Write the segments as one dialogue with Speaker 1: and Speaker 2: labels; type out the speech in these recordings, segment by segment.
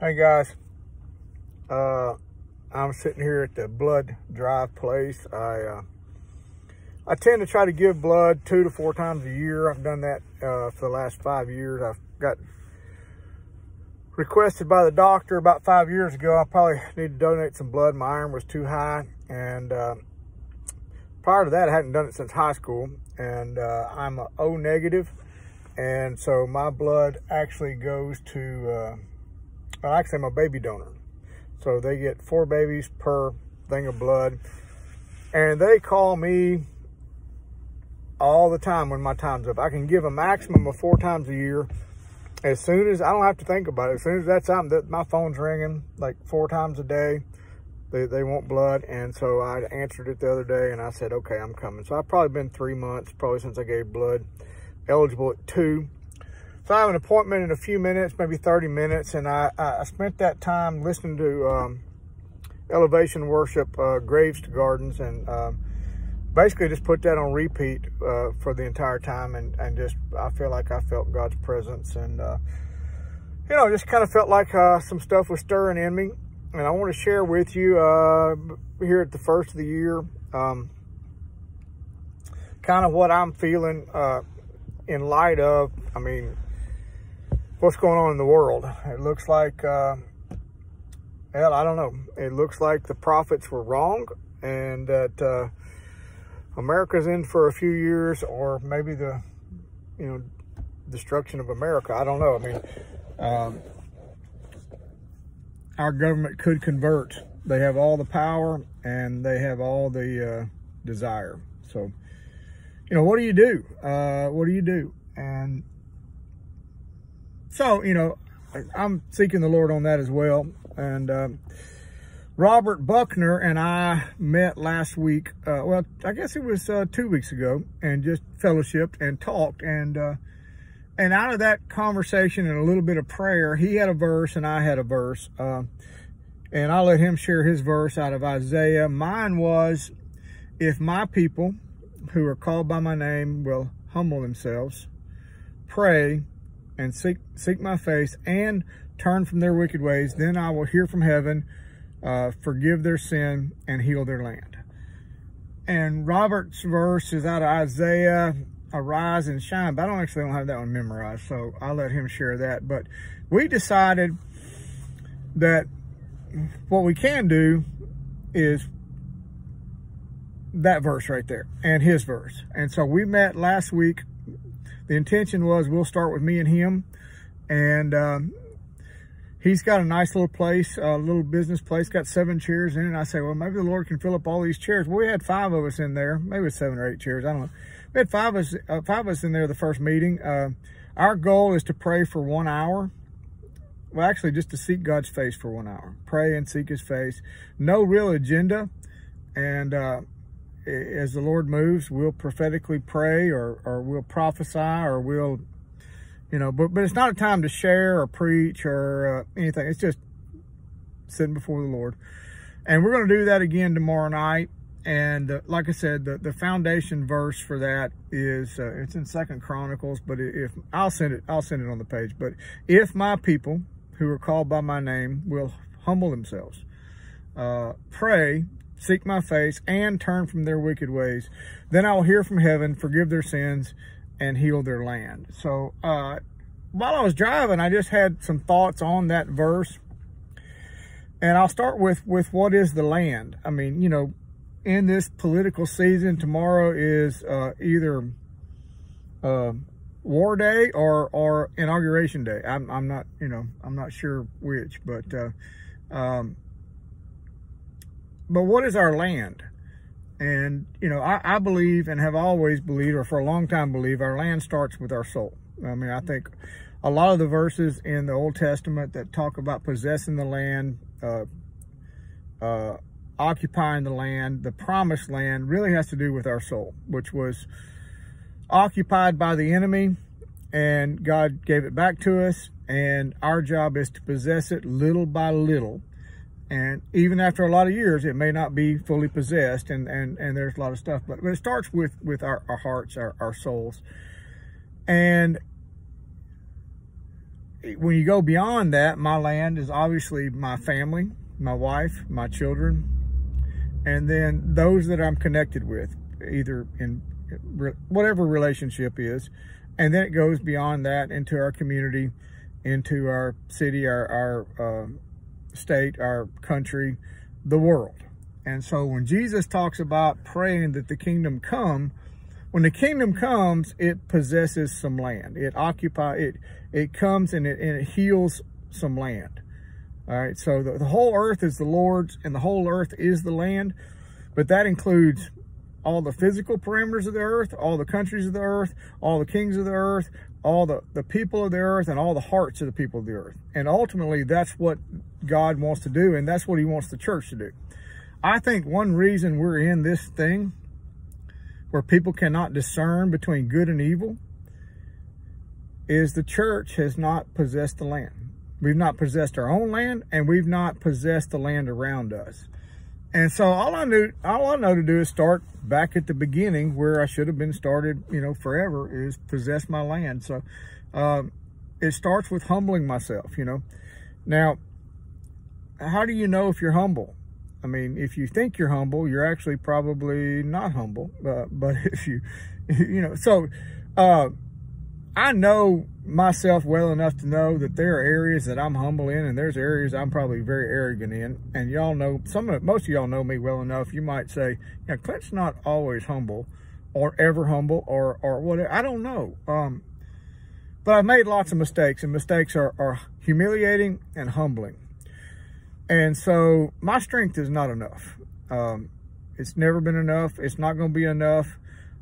Speaker 1: Hey guys, I'm sitting here at the blood drive place. I tend to try to give blood 2 to 4 times a year. I've done that for the last 5 years. I've got requested by the doctor about 5 years ago. I probably need to donate some blood. My iron was too high, and prior to that, I hadn't done it since high school, and I'm a O negative, and so my blood actually goes to well, actually, I'm a baby donor. So they get 4 babies per thing of blood. And they call me all the time when my time's up. I can give a maximum of 4 times a year. As soon as, I don't have to think about it. As soon as that's something that my phone's ringing, like 4 times a day, they want blood. And so I answered it the other day and I said, okay, I'm coming. So I've probably been 3 months, probably since I gave blood, eligible at 2. So I have an appointment in a few minutes, maybe 30 minutes, and I spent that time listening to Elevation Worship, Graves to Gardens, and basically just put that on repeat for the entire time, and just, I feel like I felt God's presence, and you know, just kind of felt like some stuff was stirring in me, and I want to share with you here at the first of the year, kind of what I'm feeling in light of, I mean, what's going on in the world. It looks like, hell, I don't know. It looks like the prophets were wrong, and that America's in for a few years, or maybe the, you know, destruction of America. I don't know. I mean, our government could convert. They have all the power and they have all the desire. So, you know, what do you do? What do you do? And so, you know, I'm seeking the Lord on that as well. And Robert Buckner and I met last week. Well, I guess it was 2 weeks ago, and just fellowshiped and talked. And out of that conversation and a little bit of prayer, he had a verse and I had a verse. And I'll let him share his verse out of Isaiah. Mine was, if my people who are called by my name will humble themselves, pray, and seek my face, and turn from their wicked ways, then I will hear from heaven, forgive their sin, and heal their land. And Robert's verse is out of Isaiah, arise and shine, but I don't have that one memorized, so I'll let him share that. But we decided that what we can do is that verse right there, and his verse. And so we met last week. The intention was we'll start with me and him, and he's got a nice little place, a little business place, got 7 chairs in it. And I say, well, maybe the Lord can fill up all these chairs. Well, we had 5 of us in there, maybe 7 or 8 chairs, I don't know. We had 5 of us in there the first meeting. Our goal is to pray for 1 hour. Well, actually, just to seek God's face for 1 hour. Pray and seek his face. No real agenda. And as the Lord moves, we'll prophetically pray, or we'll prophesy, or we'll, you know, but it's not a time to share or preach or anything. It's just sitting before the Lord. And we're going to do that again tomorrow night. And like I said, the foundation verse for that is, it's in 2nd Chronicles, but if I'll send it on the page. But if my people who are called by my name will humble themselves, pray, seek my face, and turn from their wicked ways, then I will hear from heaven, forgive their sins, and heal their land. So while I was driving, I just had some thoughts on that verse. And I'll start with what is the land? I mean, you know, in this political season, tomorrow is either war day or inauguration day. I'm not, you know, I'm not sure which, but what is our land? And, you know, I believe, and have always believed, or for a long time believe, our land starts with our soul. I mean, I think a lot of the verses in the Old Testament that talk about possessing the land, occupying the land, the promised land, really has to do with our soul, which was occupied by the enemy, and God gave it back to us, and our job is to possess it little by little. And even after a lot of years, it may not be fully possessed, and there's a lot of stuff, but it starts with our hearts, our souls. And when you go beyond that, my land is obviously my family, my wife, my children, and then those that I'm connected with, either in whatever relationship is. And then it goes beyond that into our community, into our city, our state, our country, the world. And so when Jesus talks about praying that the kingdom come, when the kingdom comes, it possesses some land. It comes and it heals some land. All right, so the whole earth is the Lord's, and the whole earth is the land, but that includes all the physical parameters of the earth, all the countries of the earth, all the kings of the earth, all the people of the earth, and all the hearts of the people of the earth. And ultimately, that's what God wants to do, and that's what he wants the church to do. I think one reason we're in this thing where people cannot discern between good and evil is the church has not possessed the land. We've not possessed our own land, and we've not possessed the land around us. And so all I know to do is start back at the beginning where I should have been started, forever, is possess my land. So it starts with humbling myself, Now, how do you know if you're humble? I mean, if you think you're humble, you're actually probably not humble. But if I know myself well enough to know that there are areas that I'm humble in, and there's areas I'm probably very arrogant in. And y'all know, most of y'all know me well enough. You might say, Clint's not always humble, or ever humble, or whatever. I don't know. But I've made lots of mistakes, and mistakes are humiliating and humbling. And so my strength is not enough. It's never been enough. It's not going to be enough.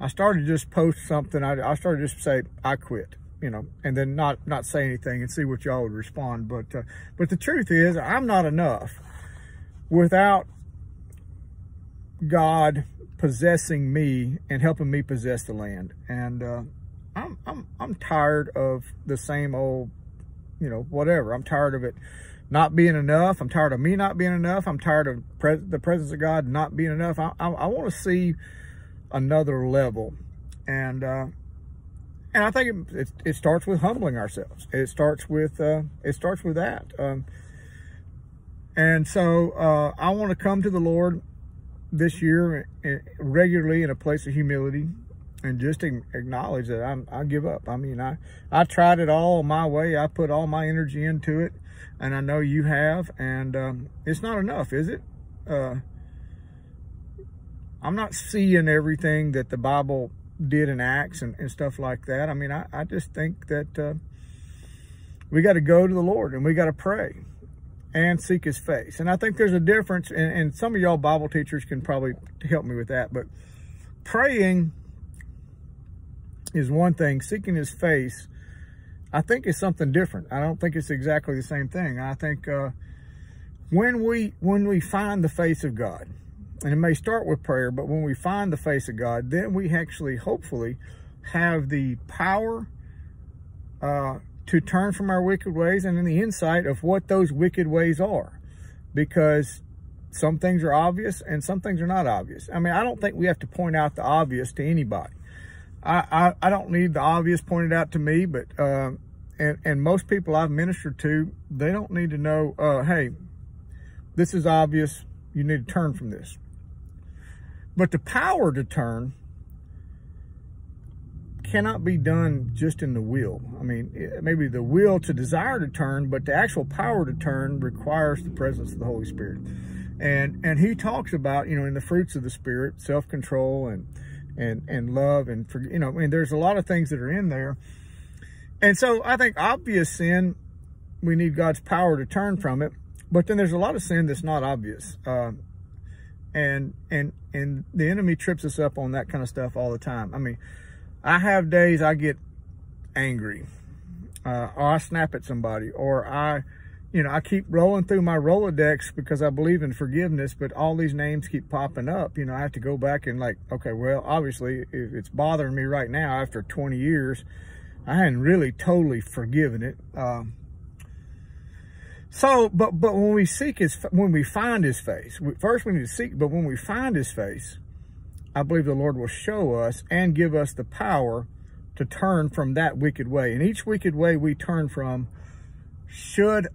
Speaker 1: I started to just post something. I started to just say, I quit, and then not say anything and see what y'all would respond. But the truth is, I'm not enough without God possessing me and helping me possess the land. And I'm tired of the same old, whatever. I'm tired of it not being enough. I'm tired of me not being enough. I'm tired of the presence of God not being enough. I want to see another level, and I think it starts with humbling ourselves. It starts with that. And so I want to come to the Lord this year regularly in a place of humility, and just acknowledge that I give up. I mean, I tried it all my way. I put all my energy into it, and I know you have, and it's not enough, is it? I'm not seeing everything that the Bible did in Acts and stuff like that. I mean, I just think that we got to go to the Lord, and we got to pray and seek his face. And I think there's a difference, and some of y'all Bible teachers can probably help me with that, but praying is one thing. Seeking his face, I think, is something different. I don't think it's exactly the same thing. I think when we find the face of God, and it may start with prayer, but when we find the face of God, then we actually, hopefully, have the power to turn from our wicked ways, and in the insight of what those wicked ways are. Because some things are obvious and some things are not obvious. I mean, I don't think we have to point out the obvious to anybody. I don't need the obvious pointed out to me, but and most people I've ministered to, they don't need to know, hey, this is obvious, you need to turn from this. But the power to turn cannot be done just in the will. I mean, maybe the will to desire to turn, but the actual power to turn requires the presence of the Holy Spirit. And he talks about, in the fruits of the Spirit, self-control and love, and there's a lot of things that are in there. And so I think obvious sin, we need God's power to turn from it. But then there's a lot of sin that's not obvious. And the enemy trips us up on that kind of stuff all the time. I mean, I have days I get angry, or I snap at somebody, or I keep rolling through my Rolodex because I believe in forgiveness, but all these names keep popping up. I have to go back and okay, well, obviously, if it's bothering me right now after 20 years, I hadn't really totally forgiven it. But when we find his face, first we need to seek, but when we find his face, I believe the Lord will show us and give us the power to turn from that wicked way. And each wicked way we turn from, should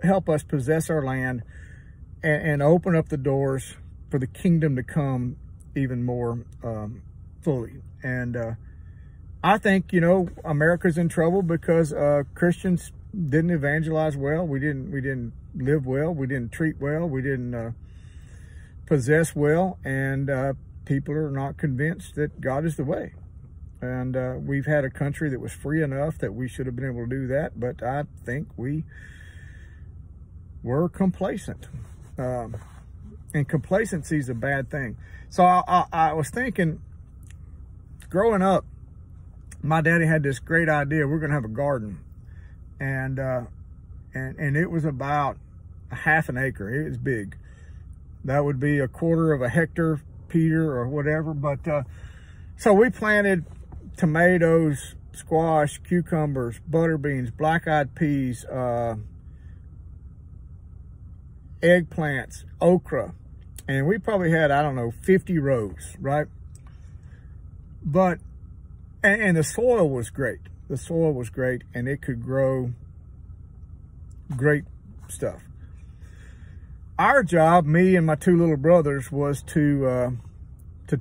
Speaker 1: help us possess our land and open up the doors for the kingdom to come even more fully. And I think, you know, America's in trouble because Christians didn't evangelize well. We didn't live well. We didn't treat well. We didn't possess well. And people are not convinced that God is the way. And we've had a country that was free enough that we should have been able to do that. But I think we were complacent. And complacency is a bad thing. So I was thinking, growing up, my daddy had this great idea. We're going to have a garden. And it was about half an acre. It was big. That would be 1/4 of a hectare, Peter, or whatever. But so we planted tomatoes, squash, cucumbers, butter beans, black-eyed peas, eggplants, okra. And we probably had, I don't know, 50 rows, right? But, and the soil was great. The soil was great, and it could grow great stuff. Our job, me and my 2 little brothers, was to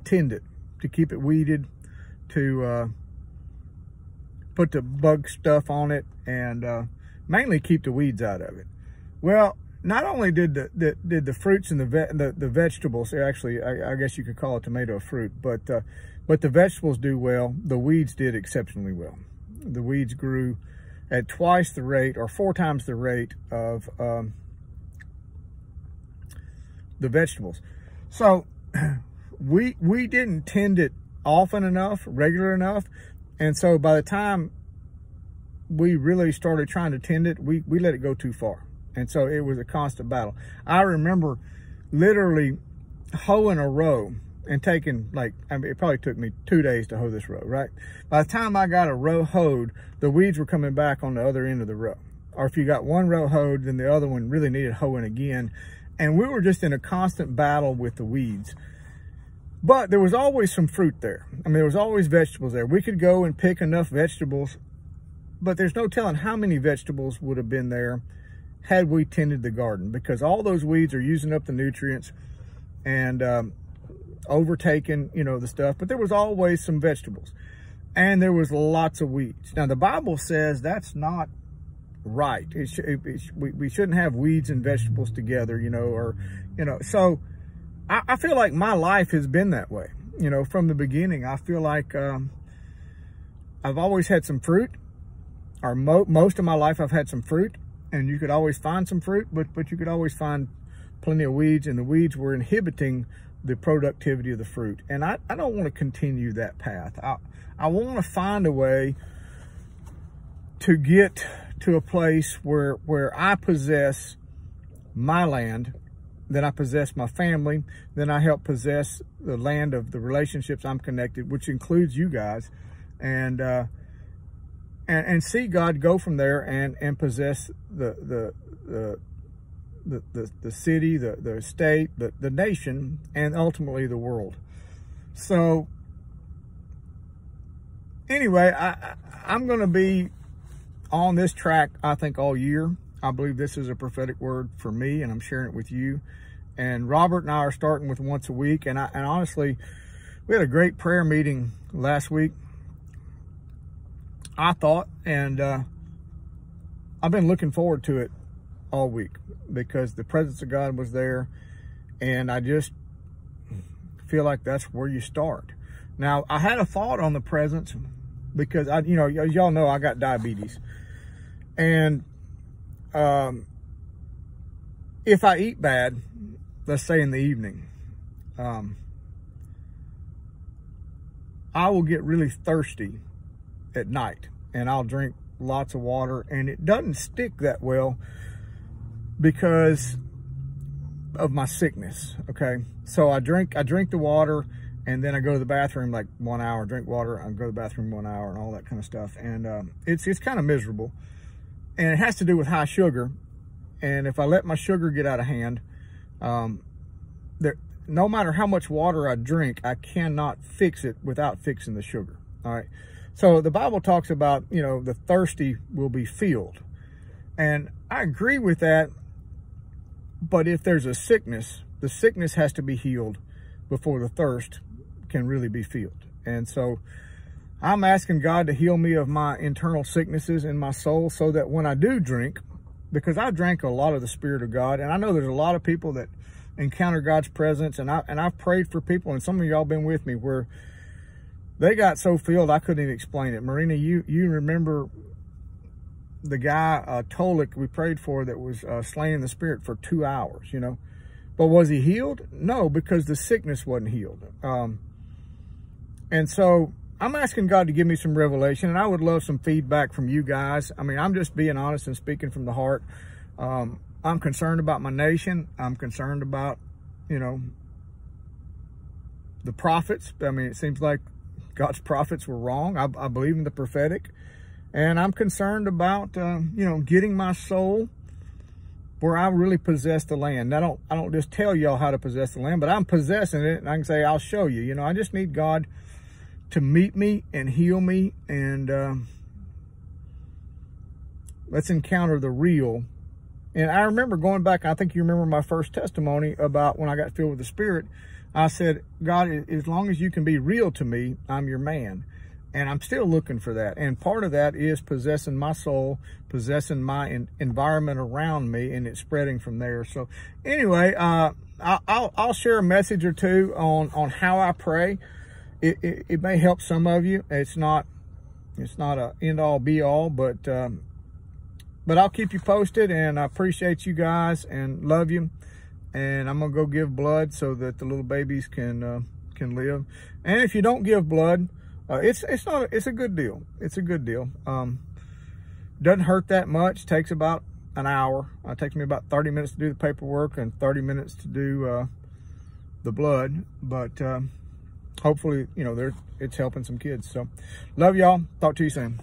Speaker 1: tend it, to keep it weeded, to put the bug stuff on it, and mainly keep the weeds out of it. Well, not only did the fruits and the vegetables, actually, I guess you could call a tomato a fruit, but the vegetables do well. The weeds did exceptionally well. The weeds grew at twice the rate or 4 times the rate of the vegetables. So we didn't tend it often enough, regular enough, and so by the time we really started trying to tend it, we let it go too far. And so it was a constant battle. I remember literally hoeing a row and taking, like, I mean, it probably took me 2 days to hoe this row, right? By the time I got a row hoed, the weeds were coming back on the other end of the row. Or if you got one row hoed, then the other one really needed hoeing again. And we were just in a constant battle with the weeds. But there was always some fruit there. I mean, there was always vegetables there. We could go and pick enough vegetables, but there's no telling how many vegetables would have been there had we tended the garden, because all those weeds are using up the nutrients and overtaking, you know, the stuff. But there was always some vegetables, and there was lots of weeds. Now, the Bible says that's not right. We shouldn't have weeds and vegetables together, you know, or, you know. So I feel like my life has been that way, you know, from the beginning. I feel like I've always had some fruit, or most of my life I've had some fruit. And you could always find some fruit, but you could always find plenty of weeds, and the weeds were inhibiting the productivity of the fruit. And I don't want to continue that path. I want to find a way to get to a place where I possess my land, then I possess my family, then I help possess the land of the relationships I'm connected, which includes you guys, and see God go from there and possess the city, the state, the nation, and ultimately the world. So anyway, I'm going to be on this track, I think, all year. I believe this is a prophetic word for me, and I'm sharing it with you. And Robert and I are starting with once a week. And honestly, we had a great prayer meeting last week, I thought, and I've been looking forward to it all week because the presence of God was there, and I just feel like that's where you start. Now, I had a thought on the presence because you know, y'all know I got diabetes, and if I eat bad, let's say in the evening, I will get really thirsty at night, and I'll drink lots of water, and it doesn't stick that well because of my sickness. Okay, so I drink the water, and then I go to the bathroom like 1 hour, drink water, I go to the bathroom 1 hour, and all that kind of stuff. And it's kind of miserable, and it has to do with high sugar. And if I let my sugar get out of hand, no matter how much water I drink, I cannot fix it without fixing the sugar. All right. So the Bible talks about, you know, the thirsty will be filled. And I agree with that. But if there's a sickness, the sickness has to be healed before the thirst can really be filled. And so I'm asking God to heal me of my internal sicknesses in my soul, so that when I do drink, because I drank a lot of the Spirit of God, and I know there's a lot of people that encounter God's presence, and I've prayed for people, and some of y'all been with me, where they got so filled I couldn't even explain it. Marina, you remember the guy, Tolik, we prayed for, that was slain in the Spirit for 2 hours, you know. But was he healed? No, because the sickness wasn't healed. And so I'm asking God to give me some revelation, and I would love some feedback from you guys. I mean, I'm just being honest and speaking from the heart. I'm concerned about my nation. I'm concerned about, you know, the prophets. I mean, it seems like God's prophets were wrong. I believe in the prophetic. And I'm concerned about, you know, getting my soul where I really possess the land. I don't just tell y'all how to possess the land, but I'm possessing it, and I can say, I'll show you. You know, I just need God to meet me and heal me, and let's encounter the real. And I remember going back, I think you remember my first testimony about when I got filled with the Spirit. I said, God, as long as you can be real to me, I'm your man. And I'm still looking for that. And part of that is possessing my soul, possessing my environment around me, and it's spreading from there. So anyway, I'll share a message or two on how I pray. It may help some of you. It's not a end all be all, but I'll keep you posted, and I appreciate you guys and love you. And I'm gonna go give blood so that the little babies can live. And if you don't give blood, it's a good deal. It's a good deal. Doesn't hurt that much. Takes about an hour. It takes me about 30 minutes to do the paperwork and 30 minutes to do the blood. But hopefully, you know, it's helping some kids. So love y'all. Talk to you soon.